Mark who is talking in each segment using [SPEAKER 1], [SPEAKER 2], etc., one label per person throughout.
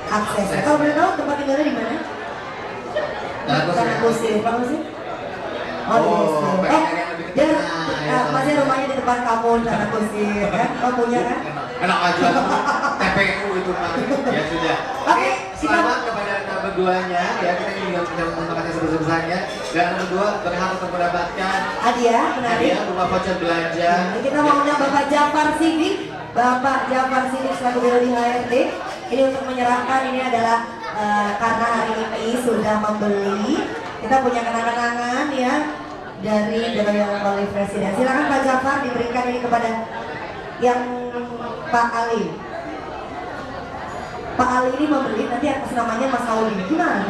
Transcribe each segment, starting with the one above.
[SPEAKER 1] Akses. Kalau boleh tahu tempat tinggalnya di mana? Tanah Kusir. Kamu sih? Oh, dia masih rumahnya di depan kamu Tanah Kusir kan? Kamu punya kan?
[SPEAKER 2] Enak aja. TPU itu mah. Ya sudah. Oke, selamat kepada anda berduanya. Ya, kita juga terima kasih sebesar-besarnya. Dan anda berdua berhak untuk mendapatkan
[SPEAKER 1] hadiah menarik.
[SPEAKER 2] Rumah voucher belanja.
[SPEAKER 1] Kita mau undang Bapak Jafar Sidik. Bapak Jafar Sidik selaku Biro di HRD. Ini untuk menyerahkan, ini adalah karena hari ini sudah membeli. Kita punya kenang-kenangan ya dari Royal Olive Presiden. Silakan Pak Jafar diberikan ini kepada yang Pak Ali. Pak Ali ini membeli, nanti atas namanya Mas Auli. Gimana?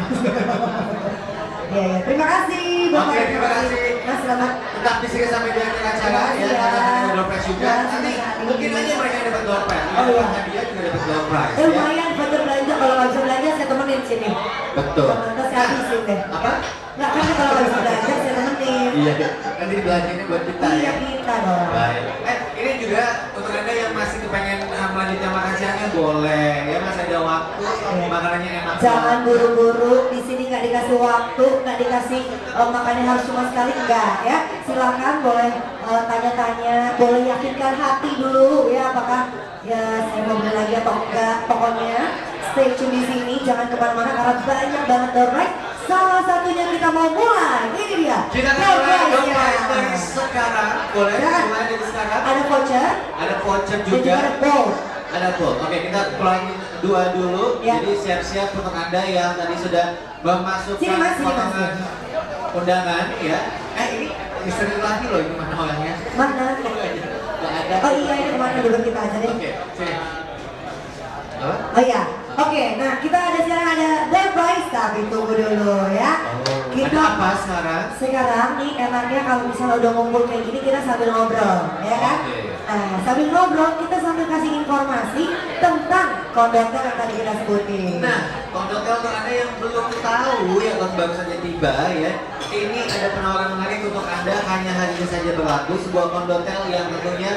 [SPEAKER 1] Ya, terima kasih Bapak.
[SPEAKER 2] Oke, terima kasih.
[SPEAKER 1] Mas, selamat.
[SPEAKER 2] Tetap di sini sampai di akhir acara ya. Karena door prize juga. Nanti mungkin aja mereka dapat door prize.
[SPEAKER 1] Oh iya.
[SPEAKER 2] Dia juga dapat door prize.
[SPEAKER 1] Lumayan voucher belanja, kalau nggak bisa belanja saya temenin sini.
[SPEAKER 2] Betul.
[SPEAKER 1] Terus saya habisin deh.
[SPEAKER 2] Apa?
[SPEAKER 1] Nggak kan kalau nggak bisa belanja saya temenin.
[SPEAKER 2] Iya. Nanti belanjanya buat kita
[SPEAKER 1] Iya
[SPEAKER 2] ya.
[SPEAKER 1] kita dong.
[SPEAKER 2] Baik. Ini juga untuk anda yang masih kepengen melanjutkan makan siangnya boleh ya, masih ada waktu. Makanannya enak.
[SPEAKER 1] Jangan buru-buru, di sini nggak dikasih waktu, nggak dikasih makannya harus cuma sekali, enggak ya. Silakan boleh tanya-tanya, boleh yakinkan hati dulu ya apakah ya saya mau beli lagi atau enggak. Pokoknya stay tune di sini, jangan kemana-mana karena banyak banget door prize. Salah satunya kita mau mulai, ini dia.
[SPEAKER 2] Kita mulai door prize dari sekarang, boleh mulai dari sekarang.
[SPEAKER 1] Ada voucher,
[SPEAKER 2] ada voucher
[SPEAKER 1] dan
[SPEAKER 2] juga.
[SPEAKER 1] ada bowl.
[SPEAKER 2] Ada bowl. Oke, kita keluarin dua dulu.
[SPEAKER 1] Ya.
[SPEAKER 2] Jadi siap-siap untuk anda yang tadi sudah memasukkan potongan undangan ya. Ini misteri lagi loh, ini mana orangnya?
[SPEAKER 1] Mana?
[SPEAKER 2] Gak ada.
[SPEAKER 1] Oh iya, ini kemana dulu kita aja deh.
[SPEAKER 2] Oke, sini. Apa?
[SPEAKER 1] Oh iya, oke. Nah kita ada sekarang ada door prize, tapi tunggu dulu ya. Kita
[SPEAKER 2] Ada apa sekarang?
[SPEAKER 1] Sekarang nih enaknya kalau misalnya udah ngumpul kayak gini kita sambil ngobrol, ya kan?
[SPEAKER 2] Oke.
[SPEAKER 1] Nah sambil ngobrol kita sambil kasih informasi tentang konduktor yang tadi kita sebutin.
[SPEAKER 2] Nah, konduktor untuk anda yang belum tahu yang baru saja tiba ya, ini ada penawaran menarik untuk anda, hanya hari ini saja berlaku, sebuah kondotel yang tentunya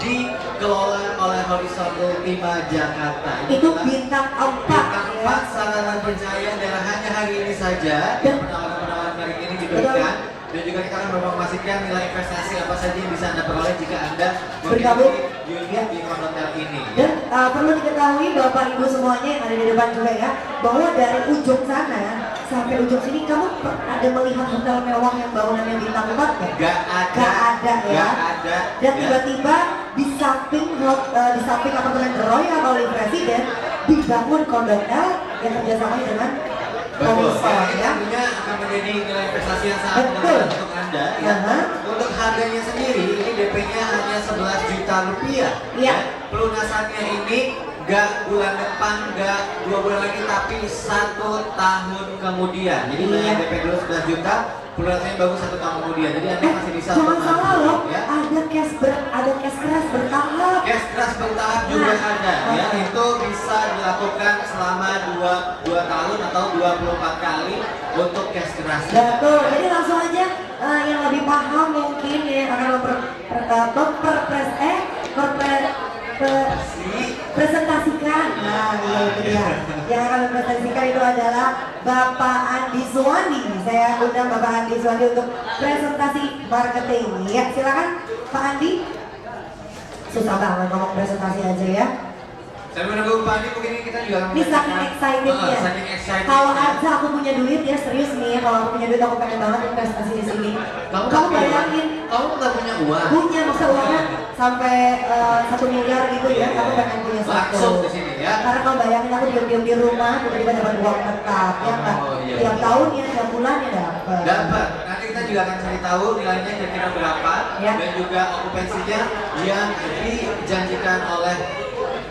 [SPEAKER 2] dikelola oleh Horizon Ultima Jakarta.
[SPEAKER 1] Itu bintang 4
[SPEAKER 2] bintang 4
[SPEAKER 1] ya.
[SPEAKER 2] sarana pencahayaan dan hanya hari ini saja
[SPEAKER 1] Dan
[SPEAKER 2] penawaran-penawaran menarik ini diberikan. Dan juga kita akan memastikan nilai investasi apa saja yang bisa anda peroleh jika anda
[SPEAKER 1] bergabung
[SPEAKER 2] unit di kondotel ini.
[SPEAKER 1] dan perlu diketahui Bapak Ibu semuanya yang ada di depan juga ya, bahwa dari ujung sana sampai ujung sini kamu ada melihat hotel mewah yang bangunannya bintang 4 ya?
[SPEAKER 2] Gak ada.
[SPEAKER 1] Gak ada ya.
[SPEAKER 2] Gak ada.
[SPEAKER 1] Dan tiba-tiba di samping apartemen Royal Olive Presiden dibangun kondotel yang kerjasama dengan Horizon ya.
[SPEAKER 2] Tentunya akan menjadi nilai investasi yang sangat
[SPEAKER 1] Betul.
[SPEAKER 2] menarik untuk anda ya.
[SPEAKER 1] Aha.
[SPEAKER 2] Untuk harganya sendiri ini DP-nya hanya 11 juta rupiah.
[SPEAKER 1] Iya.
[SPEAKER 2] Pelunasannya ini gak bulan depan, gak 2 bulan lagi, tapi 1 tahun kemudian. Jadi
[SPEAKER 1] Iya.
[SPEAKER 2] bayar DP dulu 11 juta, pelunasannya baru 1 tahun kemudian. Jadi anda masih bisa
[SPEAKER 1] Jangan salah loh,
[SPEAKER 2] ya.
[SPEAKER 1] ada cash keras bertahap.
[SPEAKER 2] Cash keras bertahap juga
[SPEAKER 1] Nah.
[SPEAKER 2] ada ya, itu bisa dilakukan selama 2 tahun atau 24 kali untuk cash keras.
[SPEAKER 1] Betul, jadi langsung aja yang lebih paham mungkin ya akan presentasikan. Nah, itu dia. Yang akan mempresentasikan itu adalah Bapak Andi Suwandi. Saya undang Bapak Andi Suwandi untuk presentasi marketing. Ya, silakan Pak Andi. Susah banget ngomong presentasi aja ya.
[SPEAKER 2] Saya menunggu Pak Andi, mungkin kita juga
[SPEAKER 1] Ini saking excitednya.
[SPEAKER 2] saking excited.
[SPEAKER 1] Kalau aja aku punya duit ya serius nih, kalau aku punya duit aku pengen banget investasi di sini. Kamu bayangin?
[SPEAKER 2] Kamu nggak punya uang?
[SPEAKER 1] Punya, masa uangnya sampai 1 miliar gitu ya? Aku pengen punya
[SPEAKER 2] Langsung
[SPEAKER 1] satu.
[SPEAKER 2] di sini ya.
[SPEAKER 1] Karena kalau bayangin aku diam-diam di rumah, tiba-tiba dapat uang tetap, ya kan?
[SPEAKER 2] iya.
[SPEAKER 1] Tiap tahun ya, tiap bulan ya dapat.
[SPEAKER 2] Dapat. Nanti kita juga akan cari tahu nilainya kira-kira berapa
[SPEAKER 1] Ya.
[SPEAKER 2] dan juga okupansinya yang dijanjikan oleh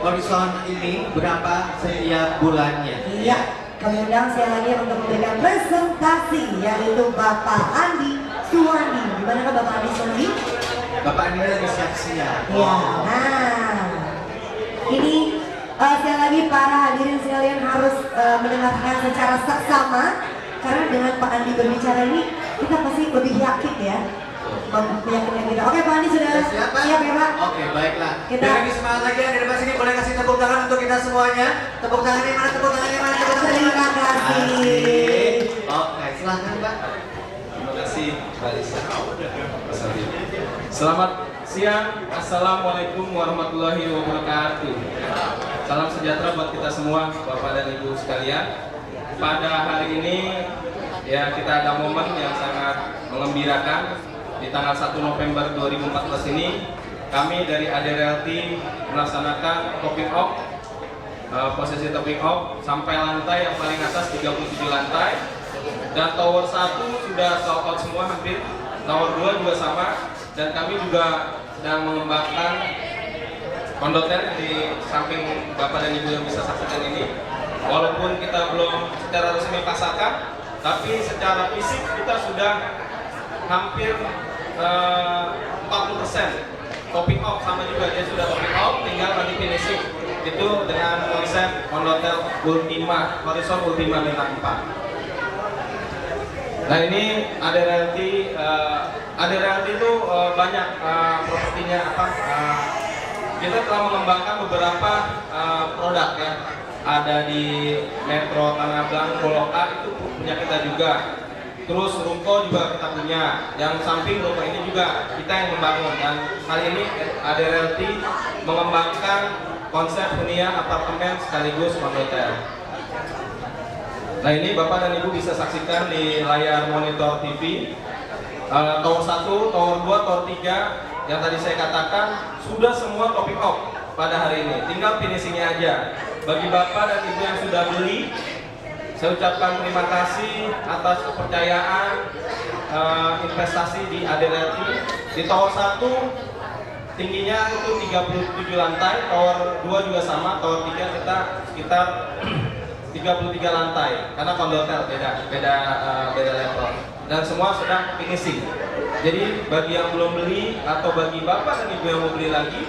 [SPEAKER 2] Horizon ini berapa setiap bulannya.
[SPEAKER 1] Iya. Kemudian saya lagi untuk memberikan presentasi yaitu Bapak Andi Suwandi. Gimana kan Bapak Andi Suwandi?
[SPEAKER 2] Bapak Andi lagi siap-siap.
[SPEAKER 1] Ya, nah ini sekali lagi para hadirin sekalian harus mendengarkan secara seksama karena dengan Pak Andi berbicara ini kita pasti lebih yakin ya meyakinkan kita. Oke Pak Andi sudah
[SPEAKER 2] Siap, Pak?
[SPEAKER 1] siap ya Pak?
[SPEAKER 2] Oke, baiklah.
[SPEAKER 1] Kita-
[SPEAKER 2] Biar lebih semangat lagi yang di depan sini boleh kasih tepuk tangan untuk kita semuanya. Tepuk tangannya mana? Tepuk tangannya mana? Tepuk tangannya
[SPEAKER 1] Terima
[SPEAKER 2] mana?
[SPEAKER 1] kasih.
[SPEAKER 2] Asik. Oke, silahkan Pak.
[SPEAKER 3] Terima kasih Mbak Lisa. Mas Andi. Selamat siang, Assalamualaikum warahmatullahi wabarakatuh. Salam sejahtera buat kita semua, Bapak dan Ibu sekalian. Pada hari ini ya kita ada momen yang sangat mengembirakan. Di tanggal 1 November 2014 ini kami dari ADRLT melaksanakan topping off, posisi topping off sampai lantai yang paling atas 37 lantai. Dan tower 1 sudah sold out semua hampir, tower 2 juga sama, dan kami juga sedang mengembangkan kondotel di samping Bapak dan Ibu yang bisa saksikan ini. Walaupun kita belum secara resmi pasarkan, tapi secara fisik kita sudah hampir 40% topping off, sama juga dia sudah topping off, tinggal nanti finishing itu dengan konsep kondotel Ultima, Horizon Ultima bintang 4. Nah ini ADRLT itu banyak propertinya apa? Kita telah mengembangkan beberapa produk ya. Ada di Metro Tanah Abang Blok A itu punya kita juga. Terus ruko juga kita punya. Yang samping ruko ini juga kita yang membangun. Dan kali ini ADRLT mengembangkan konsep hunian apartemen sekaligus kondotel. Nah ini Bapak dan Ibu bisa saksikan di layar monitor TV. Tower 1, Tower 2, Tower 3 yang tadi saya katakan sudah semua topping off pada hari ini. Tinggal finishingnya aja. Bagi Bapak dan Ibu yang sudah beli, saya ucapkan terima kasih atas kepercayaan investasi di ADRLT. Di Tower 1 tingginya itu 37 lantai, Tower 2 juga sama, Tower 3 kita sekitar 33 lantai karena kondotel beda level dan semua sedang finishing. Jadi bagi yang belum beli atau bagi Bapak dan Ibu yang mau beli lagi,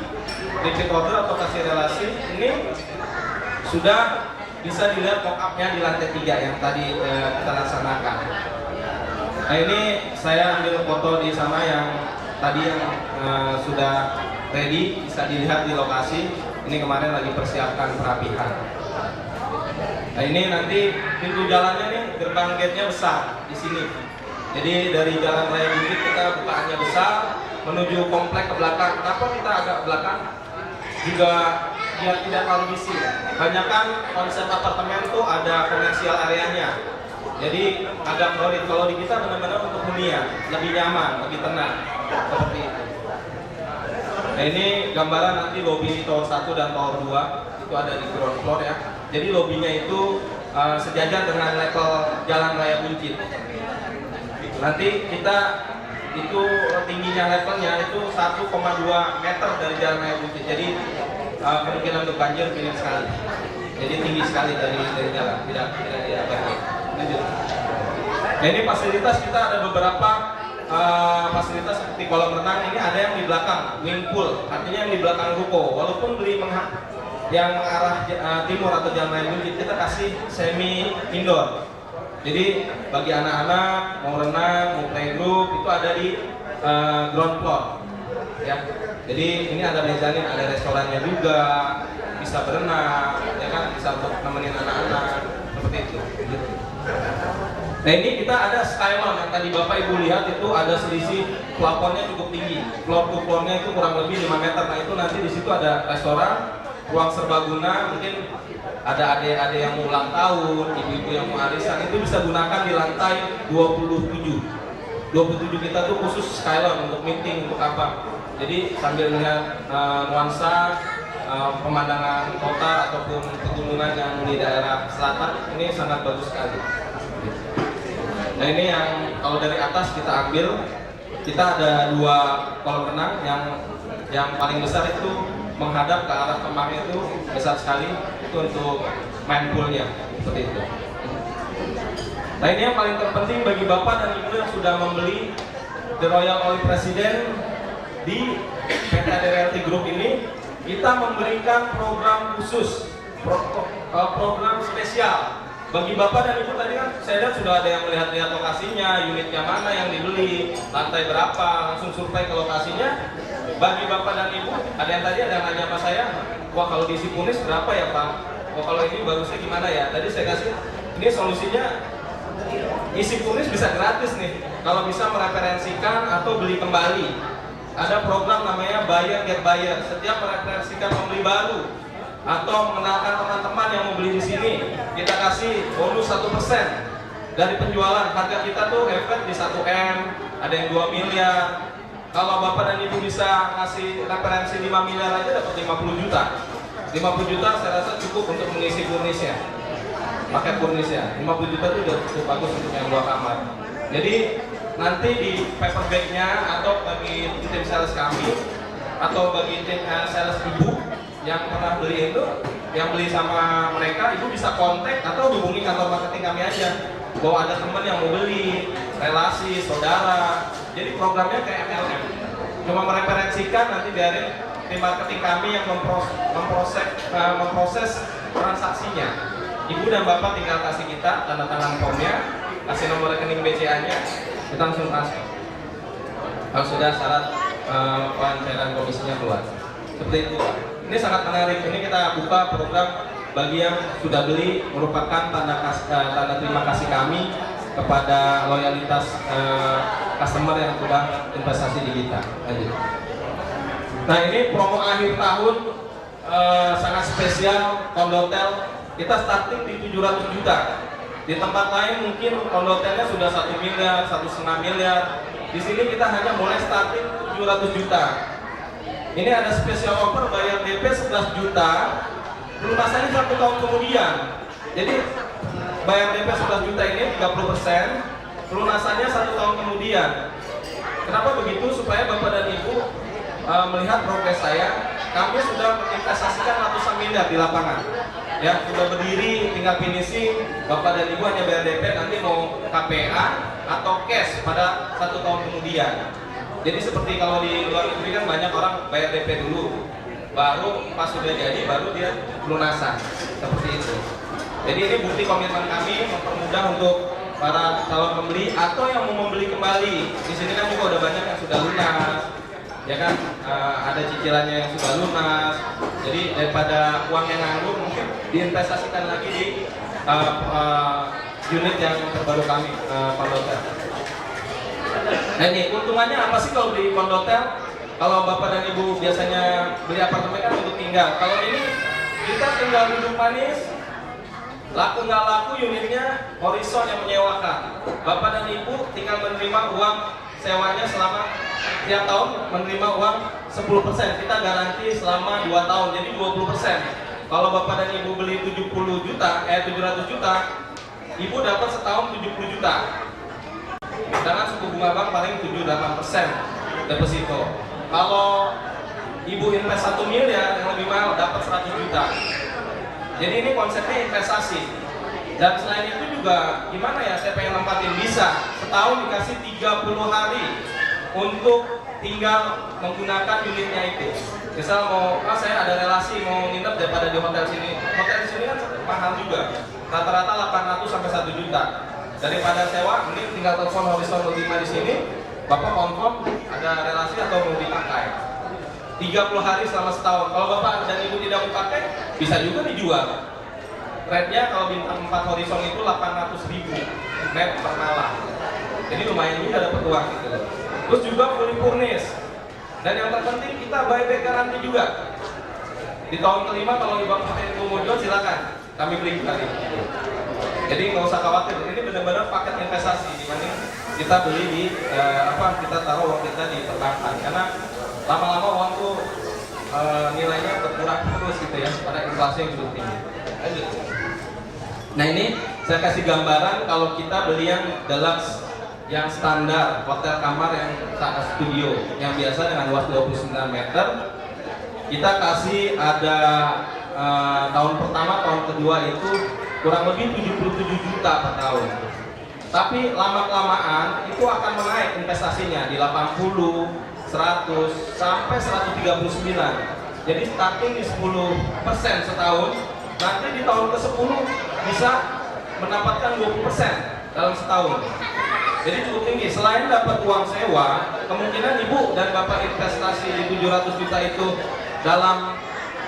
[SPEAKER 3] repeat order atau kasih relasi ini sudah bisa dilihat mock-up-nya di lantai 3 yang tadi kita laksanakan. Nah ini saya ambil foto di sana yang tadi yang sudah ready, bisa dilihat di lokasi. Ini kemarin lagi persiapkan perapihan. Nah ini nanti pintu jalannya nih, gerbang gate-nya besar di sini. Jadi dari Jalan Raya Bukit kita bukaannya besar menuju komplek ke belakang. Kenapa kita agak belakang? Juga biar tidak terlalu bising. Banyak kan konsep apartemen tuh ada komersial areanya. Jadi agak crowded. Kalau di kita benar-benar untuk hunian, lebih nyaman, lebih tenang. Seperti itu. Nah ini gambaran nanti lobi Tower 1 dan Tower 2 itu ada di ground floor ya. Jadi lobinya itu sejajar dengan level Jalan Raya Buncit. Nanti kita itu tingginya levelnya itu 1,2 meter dari Jalan Raya Buncit. Jadi kemungkinan untuk banjir minim sekali. Jadi tinggi sekali dari jalan, tidak banjir. Lanjut. Nah ini fasilitas kita ada beberapa fasilitas seperti kolam renang. Ini ada yang di belakang swimming pool, artinya yang di belakang ruko. Walaupun beli yang mengarah timur atau Jalan Raya Buncit kita kasih semi indoor. Jadi bagi anak-anak mau renang, mau playgroup itu ada di ground floor. Ya. Jadi ini ada mezanin, ada restorannya juga, bisa berenang, ya kan, bisa untuk nemenin anak-anak seperti itu. Nah ini kita ada Skyline yang tadi Bapak Ibu lihat itu ada selisih plafonnya cukup tinggi. Floor to floornya itu kurang lebih 5 meter. Nah itu nanti di situ ada restoran, ruang serbaguna, mungkin ada adik-adik yang mau ulang tahun, ibu-ibu yang mau arisan, itu bisa gunakan di lantai 27. 27 kita tuh khusus Skyline untuk meeting, untuk apa? Jadi sambil melihat nuansa pemandangan kota ataupun pegunungan yang di daerah selatan, ini sangat bagus sekali. Nah ini yang kalau dari atas kita ambil, kita ada 2 kolam renang yang paling besar itu menghadap ke arah Kemang, itu besar sekali, itu untuk main poolnya seperti itu. Nah ini yang paling terpenting bagi Bapak dan Ibu yang sudah membeli The Royal Oli President di PT ADRLT Group ini, kita memberikan program khusus, program spesial bagi Bapak dan Ibu tadi kan saya lihat sudah ada yang melihat-lihat lokasinya, unitnya mana yang dibeli, lantai berapa, langsung survei ke lokasinya. Bagi Bapak dan Ibu, ada yang tadi ada yang nanya sama saya, wah kalau diisi punis berapa ya Pak? Wah kalau ini bagusnya gimana ya? Tadi saya kasih, ini solusinya isi punis bisa gratis nih, kalau bisa mereferensikan atau beli kembali. Ada program namanya Buyer Get Buyer. Setiap mereferensikan pembeli baru atau mengenalkan teman-teman yang mau beli di sini, kita kasih bonus 1% dari penjualan. Harga kita tuh efek di 1M, ada yang 2 miliar. Kalau Bapak dan Ibu bisa ngasih referensi 5 miliar aja dapat 50 juta. 50 juta saya rasa cukup untuk mengisi furnisnya. Pakai furnisnya, 50 juta itu udah cukup bagus untuk yang 2 kamar. Jadi nanti di paper bag-nya atau bagi tim sales kami atau bagi tim sales Ibu yang pernah beli itu, yang beli sama mereka, Ibu bisa kontak atau hubungi kantor marketing kami aja bahwa ada teman yang mau beli, relasi, saudara. Jadi programnya kayak MLM, cuma mereferensikan, nanti biarin tim marketing kami yang memproses transaksinya. Ibu dan Bapak tinggal kasih kita tanda tangan formnya, kasih nomor rekening BCA-nya, kita langsung transfer. Kalau sudah syarat pencairan komisinya keluar. Seperti itu. Ini sangat menarik. Ini kita buka program bagi yang sudah beli, merupakan tanda terima kasih kami kepada loyalitas customer yang sudah investasi di kita. Lanjut. Nah ini promo akhir tahun sangat spesial Kondotel. Kita starting di 700 juta. Di tempat lain mungkin kondotelnya sudah 1 miliar, 1,5 miliar. Di sini kita hanya mulai starting 700 juta. Ini ada spesial offer bayar DP 11 juta, lunasannya 1 tahun kemudian. Jadi bayar DP 11 juta ini 30%, lunasannya 1 tahun kemudian. Kenapa begitu? Supaya Bapak dan Ibu melihat progres saya. Kami sudah menginvestasikan ratusan miliar di lapangan. Ya, sudah berdiri, tinggal finishing. Bapak dan Ibu hanya bayar DP, nanti mau KPA atau cash pada 1 tahun kemudian. Jadi seperti kalau di luar negeri kan banyak orang bayar DP dulu, baru pas sudah jadi baru dia lunasan, seperti itu. Jadi ini bukti komitmen kami mempermudah untuk para calon pembeli atau yang mau membeli kembali. Di sini kan juga udah banyak yang sudah lunas, ya kan, ada cicilannya yang sudah lunas. Jadi daripada uang yang nganggur mungkin diinvestasikan lagi di unit yang terbaru kami, Kondotel. Nah ini keuntungannya apa sih kalau di Kondotel? Kalau Bapak dan Ibu biasanya beli apartemen kan untuk tinggal. Kalau ini kita tinggal duduk manis, laku nggak laku unitnya Horizon yang menyewakan. Bapak dan Ibu tinggal menerima uang sewanya selama tiap tahun, menerima uang 10%. Kita garansi selama 2 tahun, jadi 20%. Kalau Bapak dan Ibu beli 700 juta, Ibu dapat setahun 70 juta. Dengan suku bunga bank paling 7-8% deposito. Kalau Ibu invest 1 miliar yang lebih mahal dapat 100 juta. Jadi ini konsepnya investasi. Dan selain itu juga gimana ya, saya pengen nempatin bisa setahun dikasih 30 hari untuk tinggal menggunakan unitnya itu. Misal mau, saya ada relasi mau nginep daripada di hotel sini. Hotel di sini kan mahal juga. Rata-rata 800 sampai 1 juta. Daripada sewa, ini tinggal telepon Horizon 5 di sini, Bapak confirm ada relasi atau mau dipakai. 30 hari selama setahun. Kalau Bapak dan Ibu tidak mau pakai, bisa juga dijual. Rate-nya kalau bintang 4 Horizon itu 800.000 net per malam. Jadi lumayan juga dapat uang gitu. Terus juga fully furnish. Dan yang terpenting kita buyback garanti juga. Di tahun kelima kalau Bapak Ibu mau jual silakan, kami beli kembali. Jadi nggak usah khawatir, ini benar-benar paket investasi dibanding kita beli di kita taruh uang kita di perbankan, karena lama-lama uang tuh nilainya berkurang terus gitu ya pada inflasi yang cukup tinggi. Lanjut. Nah ini saya kasih gambaran kalau kita beli yang deluxe, yang standar hotel kamar yang studio yang biasa dengan luas 29 meter, kita kasih ada tahun pertama, tahun kedua itu kurang lebih 77 juta per tahun. Tapi lama-kelamaan itu akan menaik investasinya di 80, 100, sampai 139. Jadi starting di 10% setahun, nanti di tahun ke-10 bisa mendapatkan 20% dalam setahun. Jadi cukup tinggi. Selain dapat uang sewa, kemungkinan ibu dan bapak investasi di 700 juta itu dalam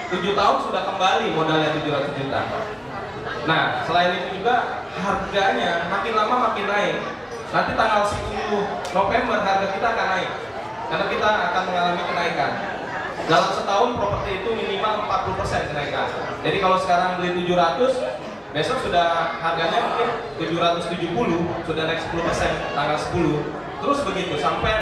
[SPEAKER 3] 7 tahun sudah kembali modalnya 700 juta. Nah, selain itu juga harganya makin lama makin naik. Nanti tanggal 10 November harga kita akan naik. Karena kita akan mengalami kenaikan. Dalam setahun properti itu minimal 40% kenaikan. Jadi kalau sekarang beli 700, besok sudah harganya mungkin 770, sudah naik 10% tanggal 10. Terus begitu sampai